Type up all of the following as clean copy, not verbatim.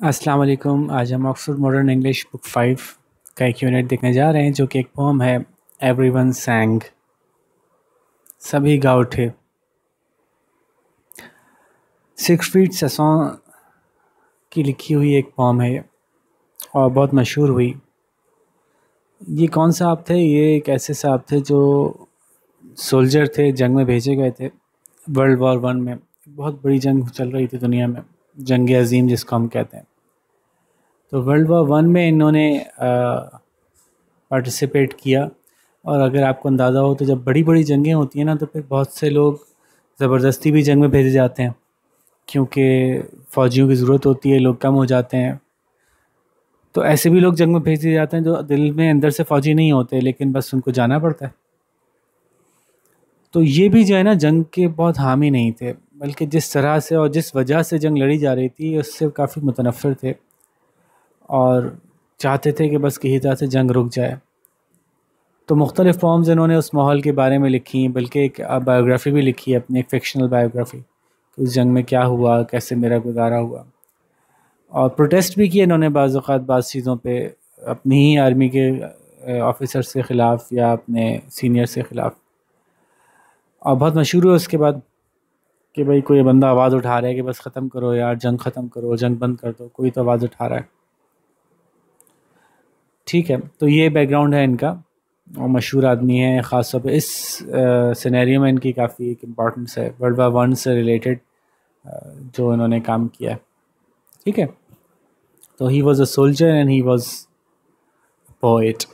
अस्सलाम वालेकुम। आज हम ऑक्सफोर्ड मॉडर्न इंग्लिश बुक 5 का एक यूनिट देखने जा रहे हैं जो कि एक पोम है। एवरीवन सैंग, सभी गा उठे। सिगफ्रीड सेसॉन की लिखी हुई एक पोम है और बहुत मशहूर हुई। ये कौन साहब थे? ये एक ऐसे साहब थे जो सोल्जर थे, जंग में भेजे गए थे। वर्ल्ड वॉर वन में बहुत बड़ी जंग चल रही थी दुनिया में, जंग अजीम जिसको हम कहते हैं। तो वर्ल्ड वॉर वन में इन्होंने पार्टिसिपेट किया। और अगर आपको अंदाज़ा हो तो जब बड़ी बड़ी जंगें होती हैं ना, तो फिर बहुत से लोग ज़बरदस्ती भी जंग में भेजे जाते हैं, क्योंकि फ़ौजियों की ज़रूरत होती है, लोग कम हो जाते हैं। तो ऐसे भी लोग जंग में भेज दिए जाते हैं जो दिल में अंदर से फ़ौजी नहीं होते, लेकिन बस उनको जाना पड़ता है। तो ये भी जो है ना, जंग के बहुत हामी नहीं थे, बल्कि जिस तरह से और जिस वजह से जंग लड़ी जा रही थी उससे काफ़ी मुतनफ़िर थे और चाहते थे कि बस किसी तरह से जंग रुक जाए। तो मुख्तलिफ़ फॉर्म्स इन्होंने उस माहौल के बारे में लिखी, बल्कि एक बायोग्राफ़ी भी लिखी है अपनी, एक फ़िक्शनल बायोग्राफ़ी, उस जंग में क्या हुआ, कैसे मेरा गुजारा हुआ। और प्रोटेस्ट भी किए इन्होंने बाज़ औक़ात बाज़ चीज़ों पे, अपनी ही आर्मी के ऑफिसर के ख़िलाफ़ या अपने सीनियर से ख़िलाफ़। और बहुत मशहूर हुआ उसके बाद कि भाई कोई बंदा आवाज़ उठा रहा है कि बस ख़त्म करो यार, जंग ख़त्म करो, जंग बंद कर दो, कोई तो आवाज़ उठा रहा है। ठीक है, तो ये बैकग्राउंड है इनका। और मशहूर आदमी है, ख़ास तौर पे इस सिनेरियो में इनकी काफ़ी एक इम्पॉर्टेंस है, वर्ल्ड वार वन से रिलेटेड जो इन्होंने काम किया है। ठीक है, तो he was a soldier and he was poet.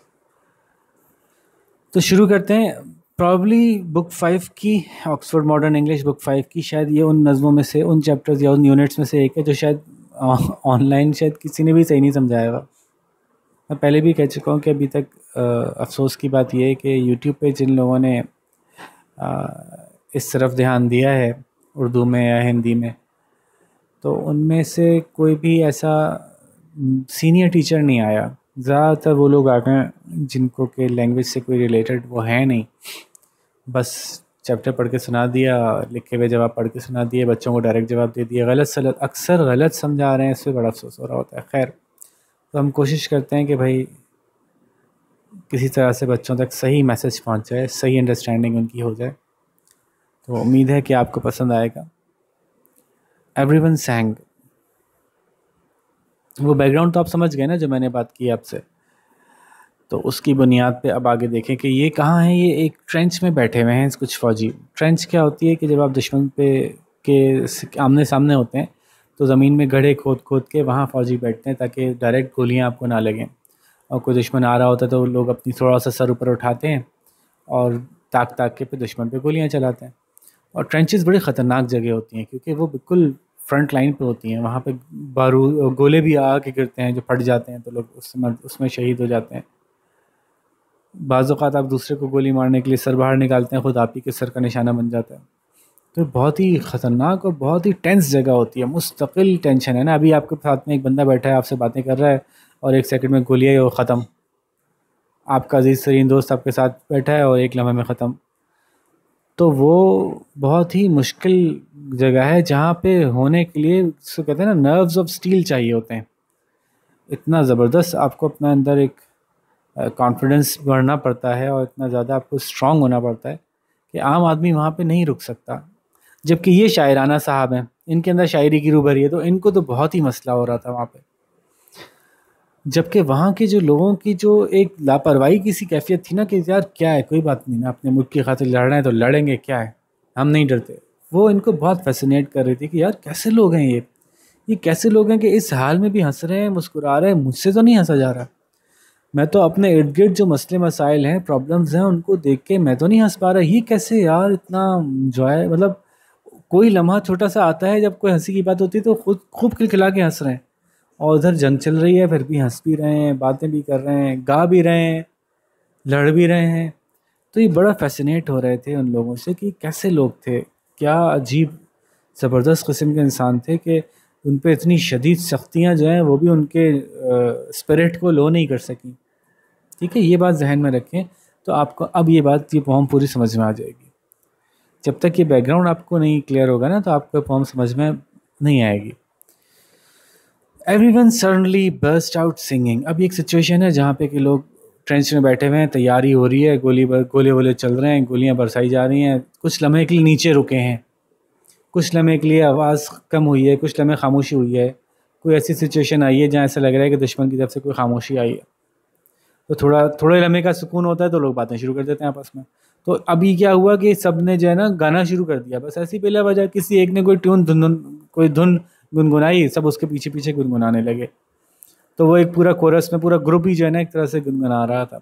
तो शुरू करते हैं। प्रॉब्ली बुक 5 की, ऑक्सफोर्ड मॉडर्न इंग्लिश बुक 5 की, शायद ये उन नज़मों में से, उन चैप्टर्स या उन यूनिट्स में से एक है जो शायद ऑनलाइन शायद किसी ने भी सही नहीं समझाया हुआ। मैं पहले भी कह चुका हूँ कि अभी तक अफसोस की बात यह है कि यूट्यूब पे जिन लोगों ने इस तरफ ध्यान दिया है, उर्दू में या हिंदी में, तो उनमें से कोई भी ऐसा सीनियर टीचर नहीं आया। ज़्यादातर वो लोग आ गए जिनको के लैंग्वेज से कोई रिलेटेड वो है नहीं, बस चैप्टर पढ़ के सुना दिया, लिखे हुए जवाब पढ़ के सुना दिए, बच्चों को डायरेक्ट जवाब दे दिया, गलत सलत अक्सर गलत समझा रहे हैं। इससे बड़ा अफसोस हो रहा होता है। खैर, तो हम कोशिश करते हैं कि भाई किसी तरह से बच्चों तक सही मैसेज पहुंच जाए, सही अंडरस्टैंडिंग उनकी हो जाए। तो उम्मीद है कि आपको पसंद आएगा। एवरीवन सैंग, वो बैकग्राउंड तो आप समझ गए ना जो मैंने बात की आपसे। तो उसकी बुनियाद पे अब आगे देखें कि ये कहाँ है। ये एक ट्रेंच में बैठे हुए हैं कुछ फ़ौजी। ट्रेंच क्या होती है कि जब आप दुश्मन पे के आमने सामने होते हैं तो ज़मीन में गड्ढे खोद खोद के वहाँ फ़ौजी बैठते हैं ताकि डायरेक्ट गोलियाँ आपको ना लगें। और कोई दुश्मन आ रहा होता है तो लोग अपनी थोड़ा सा सर ऊपर उठाते हैं और ताक ताक के पे दुश्मन पे गोलियाँ चलाते हैं। और ट्रेंचेस बड़ी ख़तरनाक जगह होती हैं क्योंकि वो बिल्कुल फ्रंट लाइन पे होती हैं। वहाँ पे बारूद गोले भी आके गिरते हैं जो फट जाते हैं, तो लोग उसमें शहीद हो जाते हैं। बाज़ औक़ात आप दूसरे को गोली मारने के लिए सर बाहर निकालते हैं, ख़ुद आप ही के सर का निशाना बन जाता है। तो बहुत ही ख़तरनाक और बहुत ही टेंस जगह होती है, मुस्तकिल टेंशन है ना। अभी आपके साथ में एक बंदा बैठा है, आपसे बातें कर रहा है और एक सेकंड में गोलियाँ ही वो ख़त्म। आपका अजीज़ तरीन दोस्त आपके साथ बैठा है और एक लम्हे में ख़त्म। तो वो बहुत ही मुश्किल जगह है जहाँ पे होने के लिए, जिसको कहते हैं ना, नर्व्स ऑफ स्टील चाहिए होते हैं। इतना ज़बरदस्त आपको अपने अंदर एक कॉन्फिडेंस बढ़ना पड़ता है और इतना ज़्यादा आपको स्ट्रांग होना पड़ता है कि आम आदमी वहाँ पे नहीं रुक सकता। जबकि ये शायराना साहब हैं, इनके अंदर शायरी की रूह भरी है, तो इनको तो बहुत ही मसला हो रहा था वहाँ पे। जबकि वहाँ के जो लोगों की जो एक लापरवाही की सी कैफियत थी ना कि यार क्या है, कोई बात नहीं ना, अपने मुल्क की खातिर लड़ रहे हैं तो लड़ेंगे, क्या है, हम नहीं डरते। वो इनको बहुत फैसिनेट कर रही थी कि यार कैसे लोग हैं ये कैसे लोग हैं कि इस हाल में भी हंस रहे हैं, मुस्कुरा रहे हैं, मुझसे तो नहीं हंसा जा रहा। मैं तो अपने इर्द गिर्द जो मसले मसाइल हैं, प्रॉब्लम्स हैं, उनको देख के मैं तो नहीं हंस पा रहा। ये कैसे यार इतना जॉय, मतलब कोई लम्हा छोटा सा आता है जब कोई हंसी की बात होती है तो खुद खूब खिलखिला के हंस रहे हैं, और उधर जंग चल रही है फिर भी हंस भी रहे हैं, बातें भी कर रहे हैं, गा भी रहे हैं, लड़ भी रहे हैं। तो ये बड़ा फैसिनेट हो रहे थे उन लोगों से कि कैसे लोग थे, क्या अजीब ज़बरदस्त किस्म के इंसान थे कि उन पे इतनी शदीद सख्तियाँ जो हैं वो भी उनके स्पिरिट को लो नहीं कर सकी। ठीक है, ये बात जहन में रखें। तो आपको अब ये पोम पूरी समझ में आ जाएगी। जब तक ये बैकग्राउंड आपको नहीं क्लियर होगा ना, तो आपको पोम समझ में नहीं आएगी। Everyone suddenly burst out singing. अभी एक सिचुएशन है जहाँ पे कि लोग ट्रेंच में बैठे हुए हैं, तैयारी हो रही है, गोले वोले चल रहे हैं, गोलियां बरसाई जा रही हैं, कुछ लम्हे के लिए नीचे रुके हैं, कुछ लम्हे के लिए आवाज़ कम हुई है, कुछ लम्हे खामोशी हुई है। कोई ऐसी सिचुएशन आई है जहाँ ऐसा लग रहा है कि दुश्मन की तरफ से कोई खामोशी आई है, तो थोड़े लम्हे का सुकून होता है तो लोग बातें शुरू कर देते हैं आपस में। तो अभी क्या हुआ कि सब ने जो है ना गाना शुरू कर दिया, बस ऐसी बेला वजह किसी एक ने कोई धुन गुनगुनाई, सब उसके पीछे पीछे गुनगुनाने लगे। तो वो एक पूरा कोरस में पूरा ग्रुप ही जो है ना एक तरह से गुनगुना रहा था।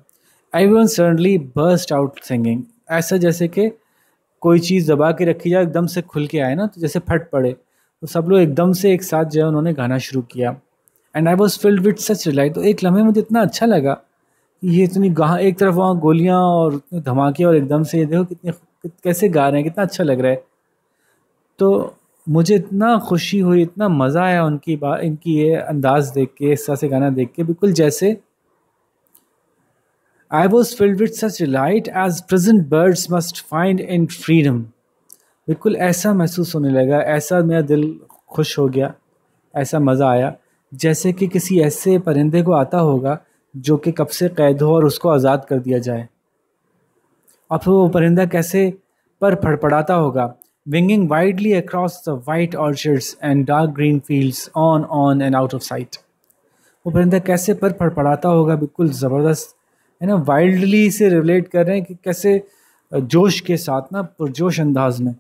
Everyone suddenly burst out singing, ऐसा जैसे कि कोई चीज़ दबा के रखी जाए एकदम से खुल के आए ना, तो जैसे फट पड़े, तो सब लोग एकदम से एक साथ जो है उन्होंने गाना शुरू किया। And I was filled with such delight. तो एक लम्हे मुझे इतना अच्छा लगा कि ये इतनी एक तरफ वहाँ गोलियाँ और इतने धमाके, और एकदम से ये देखो कैसे गा रहे हैं, कितना अच्छा लग रहा है। तो मुझे इतना खुशी हुई, इतना मज़ा आया इनकी ये अंदाज़ देख के, इस तरह से गाना देख के, बिल्कुल जैसे I was filled with such delight as present birds must find in freedom। बिल्कुल ऐसा महसूस होने लगा, ऐसा मेरा दिल खुश हो गया, ऐसा मज़ा आया जैसे कि किसी ऐसे परिंदे को आता होगा जो कि कब से कैद हो और उसको आज़ाद कर दिया जाए, और फिर वो परिंदा कैसे पर फड़फड़ाता होगा, winging widely across the white orchards and dark green fields, on and out of site. वो परिंदा कैसे पर फड़फड़ाता होगा, बिल्कुल ज़बरदस्त है ना। वाइल्डली से रिलेट कर रहे हैं कि कैसे जोश के साथ ना, पुरजोश अंदाज में,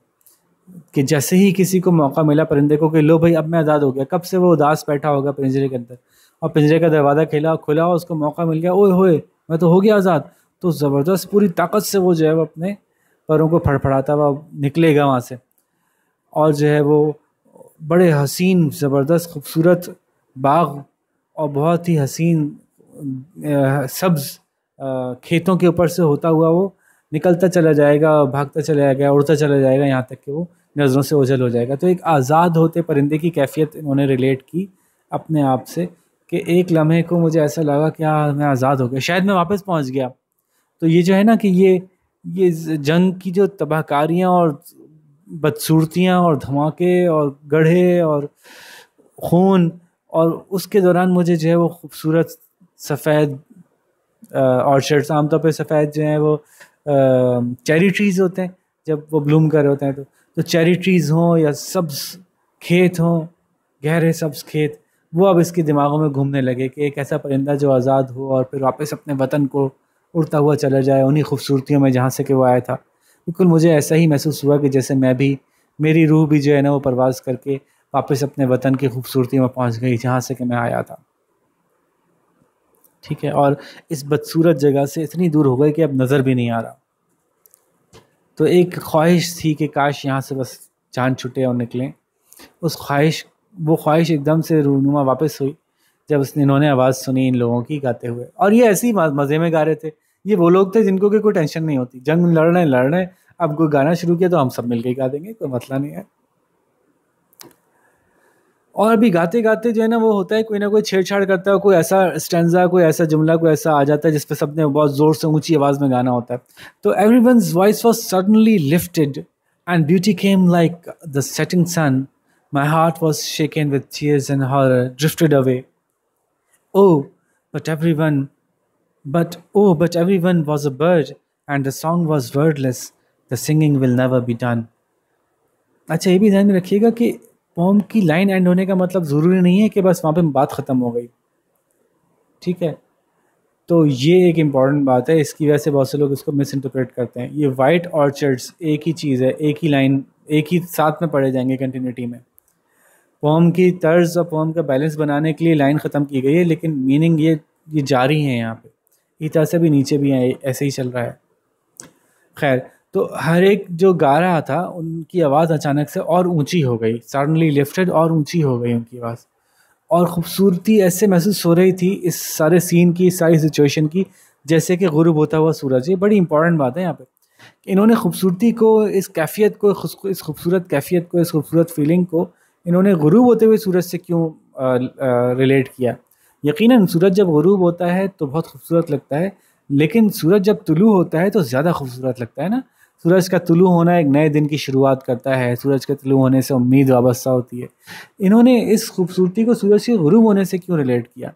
कि जैसे ही किसी को मौका मिला परिंदे को कि लो भाई अब मैं आज़ाद हो गया, कब से वो उदास बैठा होगा पिंजरे के अंदर, और पिंजरे का दरवाज़ा खुला, उसको मौका मिल गया, ओए होए मैं तो हो गया आज़ाद, तो ज़बरदस्त पूरी ताकत से वो जो है वो अपने पैरों को फड़फड़ाता हुआ निकलेगा वहाँ से, और जो है वो बड़े हसीन ज़बरदस्त खूबसूरत बाग और बहुत ही हसीन सब्ज़ खेतों के ऊपर से होता हुआ वो निकलता चला जाएगा, भागता चला जाएगा, उड़ता चला जाएगा, यहाँ तक कि वो नज़रों से ओझल हो जाएगा। तो एक आज़ाद होते परिंदे की कैफियत इन्होंने रिलेट की अपने आप से, कि एक लम्हे को मुझे ऐसा लगा कि हाँ मैं आज़ाद हो गया, शायद मैं वापस पहुँच गया। तो ये जो है ना कि ये जंग की जो तबाहकारियाँ और बदसूरतियाँ और धमाके और गढ़े और खून, और उसके दौरान मुझे जो है वो खूबसूरत सफ़ेद ऑर्चर्ड्स, आमतौर पे सफ़ेद जो हैं वो चेरी ट्रीज़ होते हैं जब वो ब्लूम कर रहे होते हैं, तो चेरी ट्रीज़ हों या सब्ज़ खेत हों, गहरे सब्ज़ खेत, वो अब इसके दिमागों में घूमने लगे कि एक ऐसा परिंदा जो आज़ाद हो और फिर वापस अपने वतन को उड़ता हुआ चला जाए उन्हीं खूबसूरतियों में जहाँ से कि वो आया था। बिल्कुल मुझे ऐसा ही महसूस हुआ कि जैसे मेरी रूह भी जो है ना वो परवाज़ करके वापस अपने वतन की खूबसूरती में पहुँच गई जहाँ से कि मैं आया था। ठीक है, और इस बदसूरत जगह से इतनी दूर हो गई कि अब नज़र भी नहीं आ रहा। तो एक ख्वाहिश थी कि काश यहाँ से बस जान छूटे और निकलें। वो ख्वाहिश एकदम से रूनुमा वापस हुई जब इन्होंने आवाज़ सुनी इन लोगों की गाते हुए, और ये ऐसे ही मज़े में गा रहे थे। ये वो लोग थे जिनको कि कोई टेंशन नहीं होती, जंग लड़ रहे हैं, अब कोई गाना शुरू किया तो हम सब मिलकर गा देंगे, कोई मसला नहीं है। और अभी गाते गाते जो है ना वो होता है, कोई ना कोई छेड़छाड़ करता है, कोई ऐसा स्टैंजा, कोई ऐसा जुमला, कोई ऐसा आ जाता है जिस पे सबने बहुत ज़ोर से ऊंची आवाज़ में गाना होता है। तो everyone's voice was suddenly lifted and beauty came like the setting sun, my heart was shaken with tears and horror drifted away. Oh but everyone was a bird and the song was wordless, the singing will never be done। अच्छा ये भी ध्यान में रखिएगा कि pome की line and होने का मतलब ज़रूरी नहीं है कि बस वहाँ पे बात ख़त्म हो गई। ठीक है, तो ये एक इम्पॉर्टेंट बात है, इसकी वजह से बहुत से लोग इसको मिस इंटरप्रेट करते हैं। ये वाइट ऑर्चर्ड्स एक ही चीज़ है, एक ही लाइन, एक ही साथ में पढ़े जाएंगे कंटिन्यूटी में। पोम की तर्ज और पोम का बैलेंस बनाने के लिए लाइन ख़त्म की गई है, लेकिन मीनिंग ये जारी है यहाँ पे, इस तरह से भी नीचे भी है, ऐसे ही चल रहा है। खैर, तो हर एक जो गा रहा था उनकी आवाज़ अचानक से और ऊंची हो गई, सडनली लिफ्टेड, और ऊंची हो गई उनकी आवाज़, और ख़ूबसूरती ऐसे महसूस हो रही थी इस सारे सीन की, इस सारी सिचुएशन की, जैसे कि गुरूब होता हुआ सूरज। ये बड़ी इंपॉर्टेंट बात है यहाँ पे, इन्होंने खूबसूरती को, इस कैफियत को, इस खूबसूरत कैफियत को, इस खूबसूरत फीलिंग को इन्होंने गुरूब होते हुए सूरज से क्यों रिलेट किया। यकीनन सूरज जब गुरूब होता है तो बहुत खूबसूरत लगता है, लेकिन सूरज जब तुलू होता है तो ज़्यादा खूबसूरत लगता है ना। सूरज का तुलू होना एक नए दिन की शुरुआत करता है, सूरज के तुलू होने से उम्मीद वाबस्ता होती है। इन्होंने इस खूबसूरती को सूरज के गुरूब होने से क्यों रिलेट किया?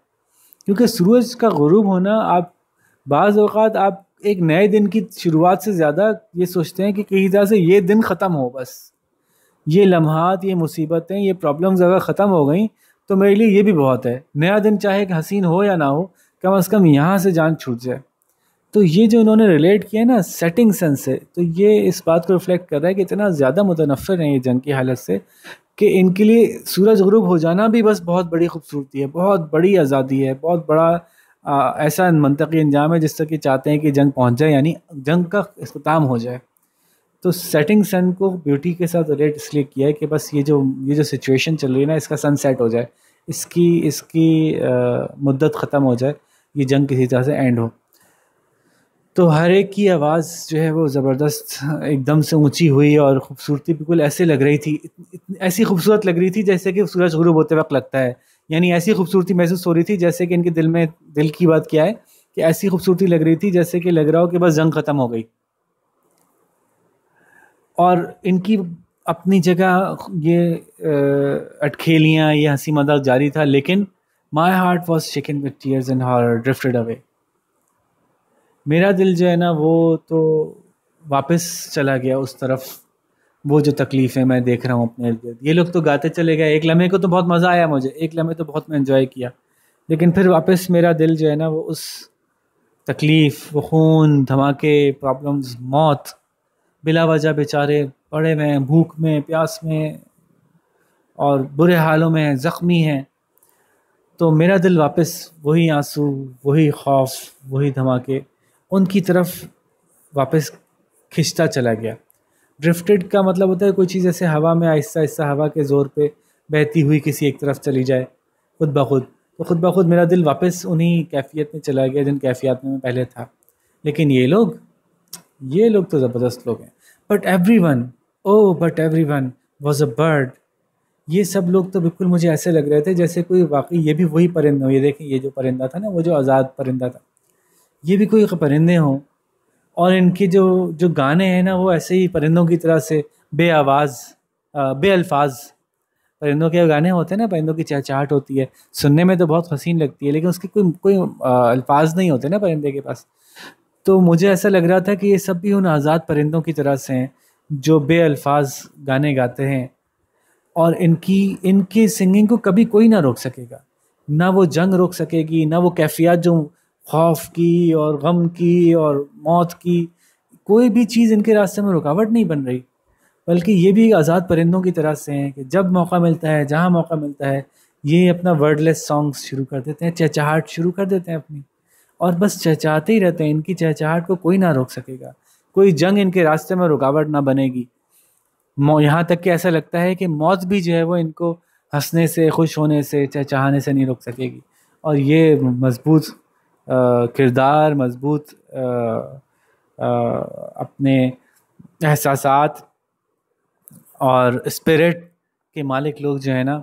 क्योंकि सूरज का गुरूब होना, आप बाज़ औक़ात आप एक नए दिन की शुरुआत से ज़्यादा ये सोचते हैं कि कहीं तरह से ये दिन ख़त्म हो, बस ये लम्हात, ये मुसीबतें, ये प्रॉब्लम्स अगर ख़त्म हो गई तो मेरे लिए ये भी बहुत है। नया दिन चाहे हसीन हो या ना हो, कम से कम यहाँ से जान छूट जाए। तो ये जो इन्होंने रिलेट किया ना सेटिंग सन से, तो ये इस बात को रिफ्लेक्ट कर रहा है कि इतना ज़्यादा मुतनफ़िर हैं ये जंग की हालत से कि इनके लिए सूरज गुरूब हो जाना भी बस बहुत बड़ी खूबसूरती है, बहुत बड़ी आज़ादी है, बहुत बड़ा ऐसा मंतकी अंजाम है जिस तक कि चाहते हैं कि जंग पहुँच जाए, यानी जंग का इख्तिताम हो जाए। तो सेटिंग सन को ब्यूटी के साथ रिलेट इसलिए किया है कि बस ये जो सिचुएशन चल रही है ना, इसका सनसेट हो जाए, इसकी इसकी मुद्दत ख़त्म हो जाए, ये जंग किसी तरह से एंड हो। तो हर एक की आवाज़ जो है वो ज़बरदस्त एकदम से ऊंची हुई और ख़ूबसूरती बिल्कुल ऐसे लग रही थी, ऐसी खूबसूरत लग रही थी जैसे कि सूरज गुरूब होते वक्त लगता है। यानी ऐसी खूबसूरती महसूस हो रही थी जैसे कि इनके दिल की बात क्या है कि ऐसी खूबसूरती लग रही थी जैसे कि लग रहा हो कि बस जंग ख़त्म हो गई। और इनकी अपनी जगह ये अटखेलियाँ, ये हंसी मजाक जारी था, लेकिन माई heart was shaken with tears and horror drifted away. मेरा दिल जो है ना वो तो वापस चला गया उस तरफ, वो जो तकलीफ़ें मैं देख रहा हूँ अपने इर्द-गिर्द। ये लोग तो गाते चले गए, एक लम्हे को तो बहुत मज़ा आया मुझे, एक लम्हे तो बहुत मैं एंजॉय किया, लेकिन फिर वापस मेरा दिल जो है ना वो उस तकलीफ़, वो खून, धमाके, प्रॉब्लम्स, मौत, बिला वजह बेचारे पड़े हुए हैं भूख में, प्यास में और बुरे हालों में, ज़ख्मी हैं। तो मेरा दिल वापस वही आंसू, वही खौफ, वही धमाके, उनकी तरफ वापस खिंचता चला गया। ड्रिफ्टेड का मतलब होता है कोई चीज़ ऐसे हवा में आहिस्ता आहिस्ता हवा के ज़ोर पे बहती हुई किसी एक तरफ चली जाए खुद ब खुद। तो खुद ब खुद मेरा दिल वापस उन्हीं कैफियत में चला गया जिन कैफियत में मैं पहले था। लेकिन ये लोग तो ज़बरदस्त लोग हैं। But everyone was a bird. ये सब लोग तो बिल्कुल मुझे ऐसे लग रहे थे जैसे कोई वाकई ये भी वही परिंदा हो। ये देखें, ये जो परिंदा था ना, वो जो आज़ाद परिंदा था, ये भी कोई परिंदे हों, और इनके जो जो गाने हैं ना वो ऐसे ही परिंदों की तरह से बेआवाज़, बेअल्फाज परिंदों के गाने होते हैं ना, परिंदों की चहचहाट होती है, सुनने में तो बहुत हसीन लगती है, लेकिन उसके कोई कोई अल्फाज नहीं होते ना परिंदे के पास। तो मुझे ऐसा लग रहा था कि ये सब भी उन आज़ाद परिंदों की तरह से हैं जो बेअल्फाज गाने गाते हैं, और इनकी सिंगिंग को कभी कोई ना रोक सकेगा। ना वो जंग रोक सकेगी, ना वो कैफियत जो खौफ की और गम की और मौत की, कोई भी चीज़ इनके रास्ते में रुकावट नहीं बन रही। बल्कि ये भी आज़ाद परिंदों की तरह से हैं कि जब मौका मिलता है, जहाँ मौका मिलता है, ये अपना वर्डलेस सॉन्ग्स शुरू कर देते हैं, चहचहाट शुरू कर देते हैं अपनी, और बस चहचहाते ही रहते हैं। इनकी चहचहाट को कोई ना रोक सकेगा, कोई जंग इनके रास्ते में रुकावट ना बनेगी। यहाँ तक कि ऐसा लगता है कि मौत भी जो है वो इनको हंसने से, खुश होने से, चहचहाने से नहीं रोक सकेगी। और ये मजबूत किरदार, मजबूत अपने एहसासात और स्पिरिट के मालिक लोग जो है ना,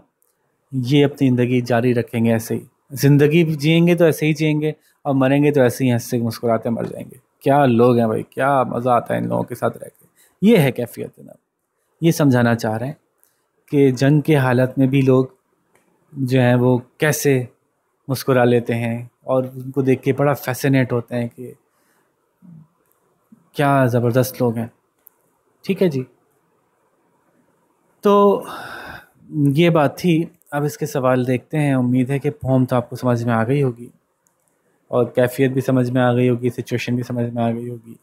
ये अपनी ज़िंदगी जारी रखेंगे ऐसे ही। ज़िंदगी जिएंगे तो ऐसे ही जिएंगे, और मरेंगे तो ऐसे ही हंसते मुस्कुराते मर जाएंगे। क्या लोग हैं भाई, क्या मज़ा आता है इन लोगों के साथ रह के। ये है कैफियत जनाब। ये समझाना चाह रहे हैं कि जंग के हालत में भी लोग जो हैं वो कैसे मुस्कुरा लेते हैं, और उनको देख के बड़ा फैसिनेट होते हैं कि क्या ज़बरदस्त लोग हैं। ठीक है जी, तो ये बात थी। अब इसके सवाल देखते हैं। उम्मीद है कि फॉर्म तो आपको समझ में आ गई होगी, और कैफियत भी समझ में आ गई होगी, सिचुएशन भी समझ में आ गई होगी।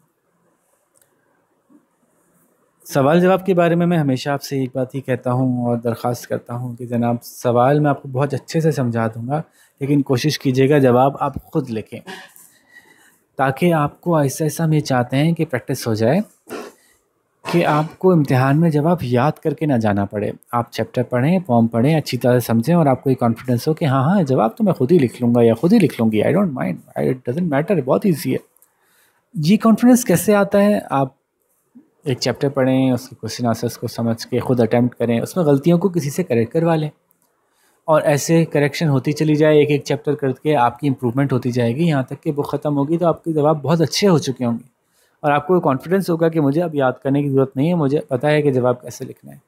सवाल जवाब के बारे में मैं हमेशा आपसे एक बात ही कहता हूँ और दरख्वास्त करता हूँ कि जनाब, सवाल मैं आपको बहुत अच्छे से समझा दूँगा, लेकिन कोशिश कीजिएगा जवाब आप ख़ुद लिखें, ताकि आपको ऐसा ऐसा हम ये चाहते हैं कि प्रैक्टिस हो जाए कि आपको इम्तिहान में जवाब याद करके ना जाना पड़े। आप चैप्टर पढ़ें, फॉर्म पढ़ें, अच्छी तरह से समझें, और आपको ये कॉन्फिडेंस हो कि हाँ हाँ जवाब तो मैं खुद ही लिख लूँगा या खुद ही लिख लूँगी, I don't mind, it doesn't matter, बहुत ईजी है। ये कॉन्फिडेंस कैसे आता है? आप एक चैप्टर पढ़ें, उसके क्वेश्चन आंसर्स को समझ के खुद अटैम्प्ट करें, उसमें गलतियों को किसी से करेक्ट करवा लें, और ऐसे करेक्शन होती चली जाए। एक एक चैप्टर करके आपकी इम्प्रूवमेंट होती जाएगी, यहाँ तक कि वो ख़त्म होगी तो आपके जवाब बहुत अच्छे हो चुके होंगे। और आपको कॉन्फिडेंस होगा कि मुझे अब याद करने की ज़रूरत नहीं है, मुझे पता है कि जवाब कैसे लिखना है।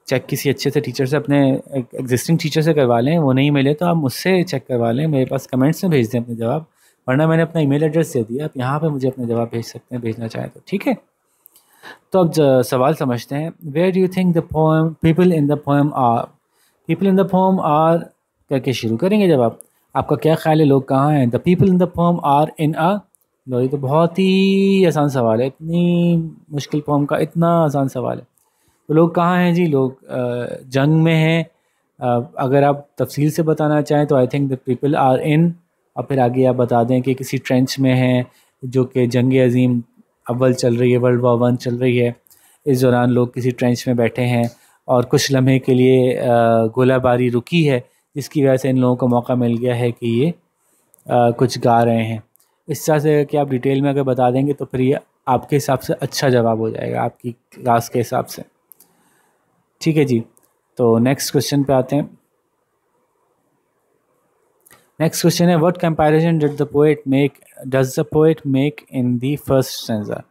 चेक किसी अच्छे से टीचर से, अपने एग्जिस्टिंग टीचर से करवा लें, वो नहीं मिले तो आप मुझसे चेक करवा लें, मेरे पास कमेंट्स में भेज दें अपने जवाब, वरना मैंने अपना ईमेल एड्रेस दे दिया, आप यहाँ पे मुझे अपने जवाब भेज सकते हैं, भेजना चाहें तो, ठीक है। तो अब सवाल समझते हैं। Where do you think the poem people in the poem are, people in the poem are करके शुरू करेंगे जवाब। आपका क्या ख्याल है लोग कहाँ हैं? The people in the poem are in a, लो ये तो बहुत ही आसान सवाल है, इतनी मुश्किल पोएम का इतना आसान सवाल है। तो लोग कहाँ हैं जी? लोग जंग में हैं। अगर आप तफसील से बताना चाहें तो I think the people are in, और फिर आगे आप बता दें कि किसी ट्रेंच में हैं जो कि जंग अजीम अव्वल चल रही है, वर्ल्ड वॉर 1 चल रही है, इस दौरान लोग किसी ट्रेंच में बैठे हैं और कुछ लम्हे के लिए गोलाबारी रुकी है, जिसकी वजह से इन लोगों को मौका मिल गया है कि ये कुछ गा रहे हैं। इस तरह से कि आप डिटेल में अगर बता देंगे तो फिर ये आपके हिसाब से अच्छा जवाब हो जाएगा, आपकी क्लास के हिसाब से, ठीक है जी। तो नेक्स्ट क्वेश्चन पे आते हैं। नेक्स्ट क्वेश्चन है, what comparison did the poet make, does the poet make in the first stanza.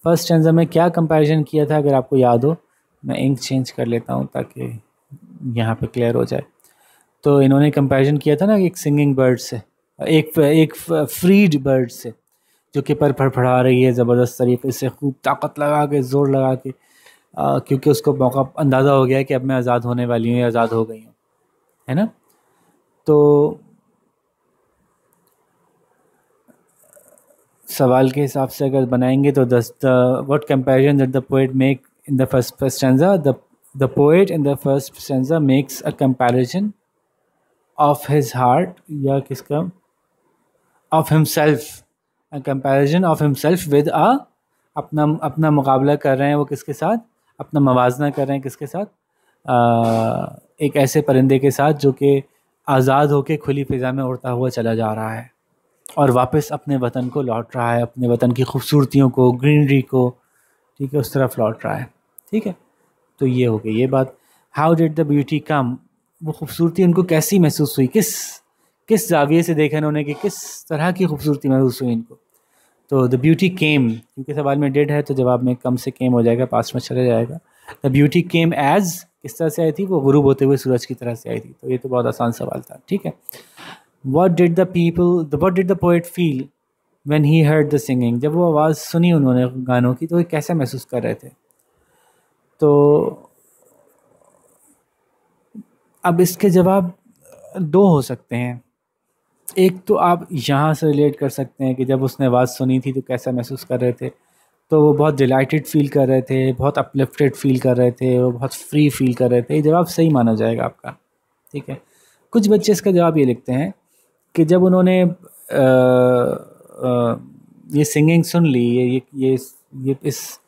First stanza में क्या कंपैरिजन किया था, अगर आपको याद हो। मैं इंक चेंज कर लेता हूँ ताकि यहाँ पे क्लियर हो जाए। तो इन्होंने कंपैरिजन किया था ना एक सिंगिंग बर्ड से, एक फ्रीड बर्ड से, जो कि पर फड़फड़ा रही है ज़बरदस्त तरीके से, खूब ताकत लगा के, ज़ोर लगा के, क्योंकि उसको मौका अंदाज़ा हो गया है कि अब मैं आज़ाद होने वाली हूँ या आज़ाद हो गई हूँ, है ना। तो सवाल के हिसाब से अगर बनाएंगे तो what comparison that the poet make in the first stanza, the poet in the first stanza makes a comparison of his heart, या किसका, of himself, a comparison of himself with a, अपना अपना मुकाबला कर रहे हैं वो किसके साथ, अपना मवाजना कर रहे हैं किसके साथ, एक ऐसे परिंदे के साथ जो कि आज़ाद होकर खुली फिज़ा में उड़ता हुआ चला जा रहा है और वापस अपने वतन को लौट रहा है, अपने वतन की खूबसूरतियों को, ग्रीनरी को, ठीक है, उस तरफ लौट रहा है, ठीक है। तो ये हो गई ये बात। हाउ डिड द ब्यूटी कम, वो खूबसूरती उनको कैसी महसूस हुई, किस किस जाविये से देखा इन्होंने कि किस तरह की खूबसूरती महसूस हुई इनको। तो द ब्यूटी केम, क्योंकि सवाल में डिड है तो जवाब में कम से केम हो जाएगा, पास में चले जाएगा। द ब्यूटी केम एज, किस तरह से आई थी, वो गुरूब होते हुए सूरज की तरह से आई थी। तो ये तो बहुत आसान सवाल था, ठीक है। What did the poet feel when he heard the singing, जब वो आवाज़ सुनी उन्होंने गानों की तो ये कैसा महसूस कर रहे थे। तो अब इसके जवाब दो हो सकते हैं। एक तो आप यहाँ से रिलेट कर सकते हैं कि जब उसने आवाज़ सुनी थी तो कैसा महसूस कर रहे थे, तो वो बहुत डिलाइटेड फील कर रहे थे, बहुत अपलिफ्टेड फील कर रहे थे, वो बहुत फ्री फील कर रहे थे। ये जवाब सही माना जाएगा आपका, ठीक है। कुछ बच्चे इसका जवाब ये लिखते हैं कि जब उन्होंने ये सिंगिंग सुन ली, ये इस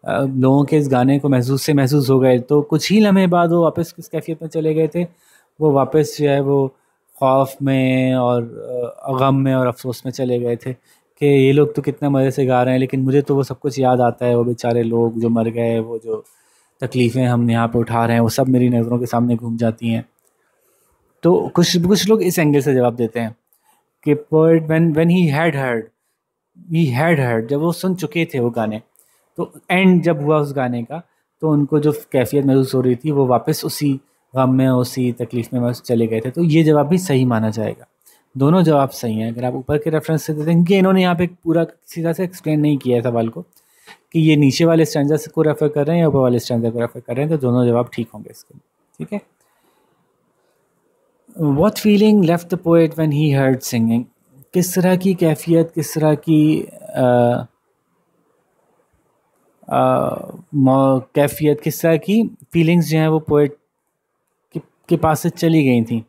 लोगों के इस गाने को महसूस हो गए, तो कुछ ही लम्हे बाद वो वापस किस कैफियत में चले गए थे, वो वापस जो है वो खौफ में और गम में और अफसोस में चले गए थे कि ये लोग तो कितना मज़े से गा रहे हैं, लेकिन मुझे तो वो सब कुछ याद आता है, वो बेचारे लोग जो मर गए, वो जो तकलीफ़ें हम यहाँ पे उठा रहे हैं, वो सब मेरी नज़रों के सामने घूम जाती हैं। तो कुछ लोग इस एंगल से जवाब देते हैं कि poet when he had heard, जब वो सुन चुके थे वो गाने, तो एंड जब हुआ उस गाने का, तो उनको जो कैफियत महसूस हो रही थी वो वापस उसी गम में, उसी तकलीफ़ में बस चले गए थे। तो ये जवाब भी सही माना जाएगा। दोनों जवाब सही हैं। अगर आप ऊपर के रेफरेंस से देखें कि इन्होंने यहाँ पे पूरा सीधा से एक्सप्लेन नहीं किया है सवाल को कि ये नीचे वाले स्टैंजा को रेफ़र कर रहे हैं या ऊपर वाले स्टैंजा को रेफ़र कर रहे हैं, तो दोनों जवाब ठीक होंगे इसके, ठीक है। What feeling left the poet when he heard singing, किस तरह की कैफियत, किस तरह की कैफियत, किस तरह की फीलिंग्स जो हैं वो पोएट के पास से चली गई थी।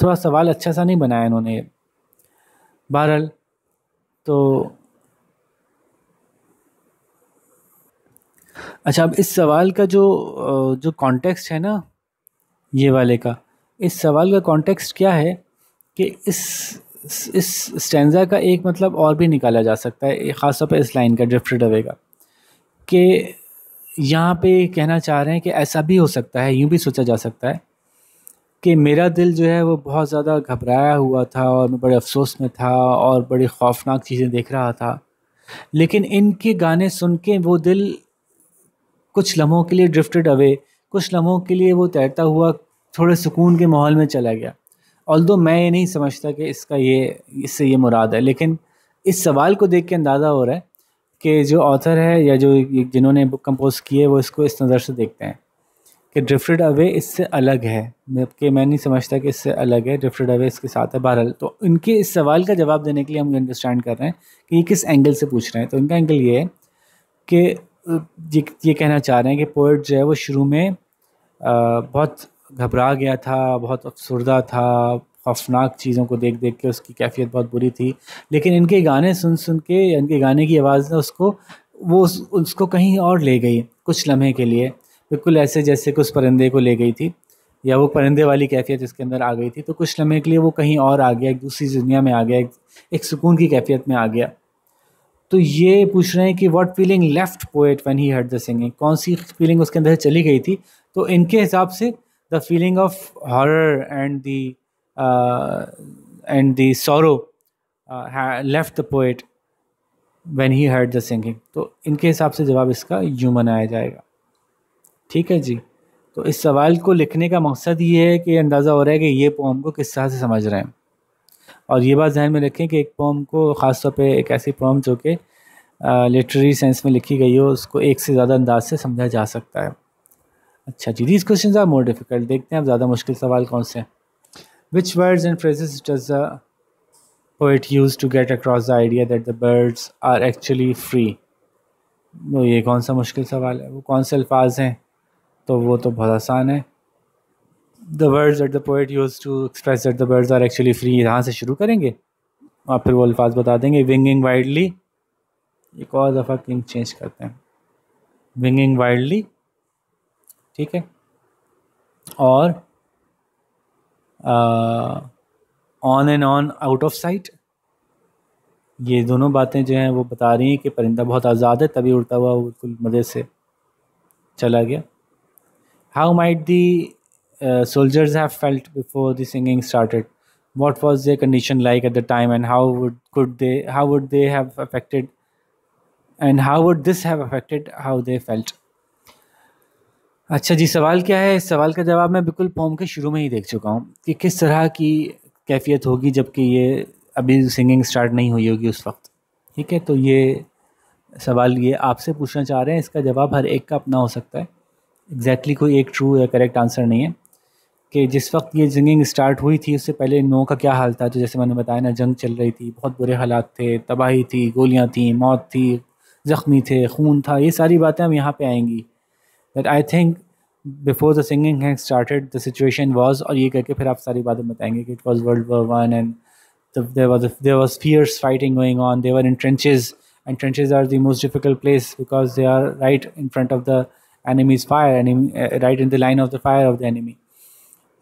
थोड़ा सवाल अच्छा सा नहीं बनाया इन्होंने, बहरहाल। तो अच्छा, अब इस सवाल का जो कॉन्टेक्स्ट है ना ये वाले का, इस सवाल का कॉन्टेक्स्ट क्या है कि इस स्टैंजा का एक मतलब और भी निकाला जा सकता है, ख़ास तौर पर इस लाइन का, ड्रिफ्टेड अवे का, कि यहाँ पे कहना चाह रहे हैं कि ऐसा भी हो सकता है, यूँ भी सोचा जा सकता है कि मेरा दिल जो है वो बहुत ज़्यादा घबराया हुआ था और मैं बड़े अफसोस में था और बड़ी ख़ौफनाक चीज़ें देख रहा था, लेकिन इनके गाने सुन के वो दिल कुछ लम्हों के लिए ड्रिफ्टेड अवे, कुछ लम्हों के लिए वो तैरता हुआ थोड़े सुकून के माहौल में चला गया। ऑल्दो मैं ये नहीं समझता कि इससे ये मुराद है, लेकिन इस सवाल को देख के अंदाज़ा हो रहा है कि जो ऑथर है या जो जिन्होंने बुक कंपोज की है वो इसको इस नज़र से देखते हैं कि ड्रिफ्टेड अवे इससे अलग है, जबकि मैं नहीं समझता कि इससे अलग है, ड्रिफ्टेड अवे इसके साथ है। बहरहाल तो इनके इस सवाल का जवाब देने के लिए हम अंडरस्टैंड कर रहे हैं कि ये किस एंगल से पूछ रहे हैं। तो इनका एंगल ये है कि ये कहना चाह रहे हैं कि पोइट जो है वो शुरू में बहुत घबरा गया था, बहुत अफसरदा था, खौफनाक चीज़ों को देख देख के उसकी कैफियत बहुत बुरी थी, लेकिन इनके गाने सुन सुन के, इनके गाने की आवाज़ ने उसको कहीं और ले गई कुछ लम्हे के लिए, बिल्कुल ऐसे जैसे कि उस परिंदे को ले गई थी, या वो परिंदे वाली कैफियत इसके अंदर आ गई थी। तो कुछ लम्हे के लिए वो कहीं और आ गया, एक दूसरी दुनिया में आ गया, एक सुकून की कैफियत में आ गया। तो ये पूछ रहे हैं कि what feeling left poet when he heard the singing, कौन सी फीलिंग उसके अंदर चली गई थी। तो इनके हिसाब से the feeling of horror and the sorrow left the poet when he heard the singing. तो इनके हिसाब से जवाब इसका यूं बनाया जाएगा। ठीक है जी। तो इस सवाल को लिखने का मकसद ये है कि अंदाज़ा हो रहा है कि ये पोम को किस तरह से समझ रहे हैं। और ये बात ध्यान में रखें कि एक पोम को ख़ास तौर पे एक ऐसी पोम जो कि लिटरेरी सेंस में लिखी गई हो, उसको एक से ज़्यादा अंदाज से समझा जा सकता है। अच्छा जी, these questions are more difficult. देखते हैं अब ज़्यादा मुश्किल सवाल कौन से हैं। Which words and phrases does the poet use to get across the idea that the birds are actually free. तो ये कौन सा मुश्किल सवाल है, वो कौन से अल्फाज हैं? तो वो तो बहुत आसान है। The words that the poet use to express that the birds are actually free, यहाँ से शुरू करेंगे और फिर वो अल्फाज बता देंगे। विंगिंग वाइडली, एक और दफ़ा किंग चेंज करते हैं, विंगिंग वाइडली, ठीक है। और on and on out of site, ये दोनों बातें जो हैं वो बता रही हैं कि परिंदा बहुत आज़ाद है, तभी उड़ता हुआ वो बिल्कुल मज़े से चला गया। How might the soldiers have felt before the singing started? What was their condition like at the time, and how would they have affected, and how would this have affected how they felt? अच्छा जी, सवाल क्या है? इस सवाल का जवाब मैं बिल्कुल पोम के शुरू में ही देख चुका हूँ कि किस तरह की कैफियत होगी जबकि ये अभी सिंगिंग स्टार्ट नहीं हुई होगी उस वक्त। ठीक है, तो ये सवाल ये आपसे पूछना चाह रहे हैं, इसका जवाब हर एक का अपना हो सकता है। एग्जैक्टली कोई एक ट्रू या करेक्ट आंसर नहीं है कि जिस वक्त ये जंगिंग स्टार्ट हुई थी उससे पहले इन लोगों का क्या हाल था। तो जैसे मैंने बताया ना, जंग चल रही थी, बहुत बुरे हालात थे, तबाही थी, गोलियां थी, मौत थी, ज़ख्मी थे, खून था, ये सारी बातें हम यहाँ पे आएंगी। That I think before the singing had started the situation was, और ये करके फिर आप सारी बातें बताएंगे कि it was world war one and there was fierce fighting going on. They were in trenches, and trenches are the most difficult place because they are right in front of the enemy's fire, right in the line of the fire of the enemy.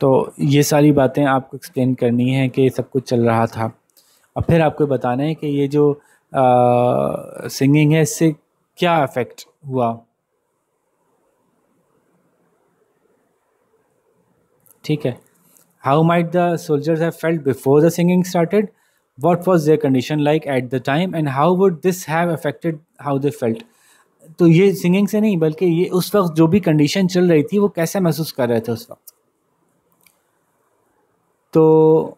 तो ये सारी बातें आपको explain करनी है कि सब कुछ चल रहा था, और फिर आपको बताना है कि ये जो सिंगिंग है इससे क्या अफेक्ट हुआ। ठीक है, how might the soldiers have felt before the singing started, what was there condition like at the time, and how would this have affected how they felt. तो ये सिंगिंग से नहीं बल्कि ये उस वक्त जो भी कंडीशन चल रही थी वो कैसे महसूस कर रहे थे उस वक्त। तो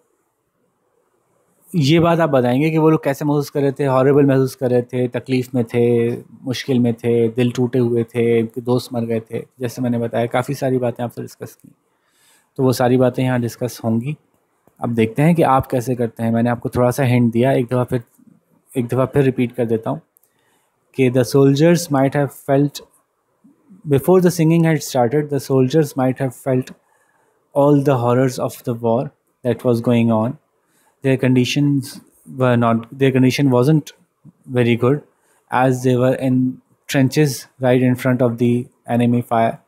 ये बात आप बताएंगे कि वो लोग कैसे महसूस कर रहे थे, हॉरेबल महसूस कर रहे थे, तकलीफ़ में थे, मुश्किल में थे, दिल टूटे हुए थे, उनके दोस्त मर गए थे, जैसे मैंने बताया काफ़ी सारी बातें आपसे डिस्कस की। तो वो सारी बातें यहाँ डिस्कस होंगी। अब देखते हैं कि आप कैसे करते हैं। मैंने आपको थोड़ा सा हिंट दिया, एक दफ़ा फिर रिपीट कर देता हूँ कि the soldiers might have felt before the singing had started, the soldiers might have felt all the horrors of the war that was going on. Their condition wasn't very good, as they were in trenches right in front of the enemy fire,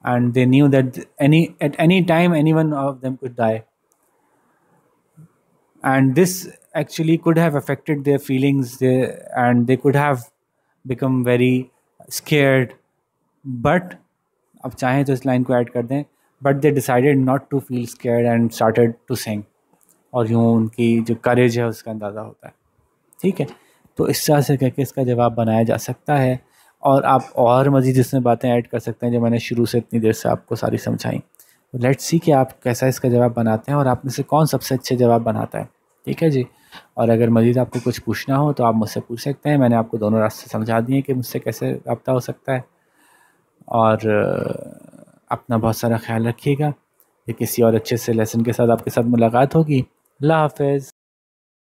and they knew that at any time any one of them could die, and this actually could have affected their feelings, and they could have become very scared. But अब चाहें तो इस line को add कर दें, but they decided not to feel scared and started to sing, और यूँ उनकी जो करेज है उसका अंदाज़ा होता है। ठीक है, तो इस तरह से करके इसका जवाब बनाया जा सकता है। और आप और मज़ीद इसमें बातें ऐड कर सकते हैं जो मैंने शुरू से इतनी देर से आपको सारी समझाई। तो लेट्स सी कि आप कैसा इसका जवाब बनाते हैं और आप में से कौन सबसे अच्छे जवाब बनाता है। ठीक है जी। और अगर मज़ीद आपको कुछ पूछना हो तो आप मुझसे पूछ सकते हैं। मैंने आपको दोनों रास्ते समझा दिए कि मुझसे कैसे रब्ता हो सकता है। और अपना बहुत सारा ख्याल रखिएगा। फिर किसी और अच्छे से लेसन के साथ आपके साथ मुलाकात होगी। अल्लाह हाफ़िज़।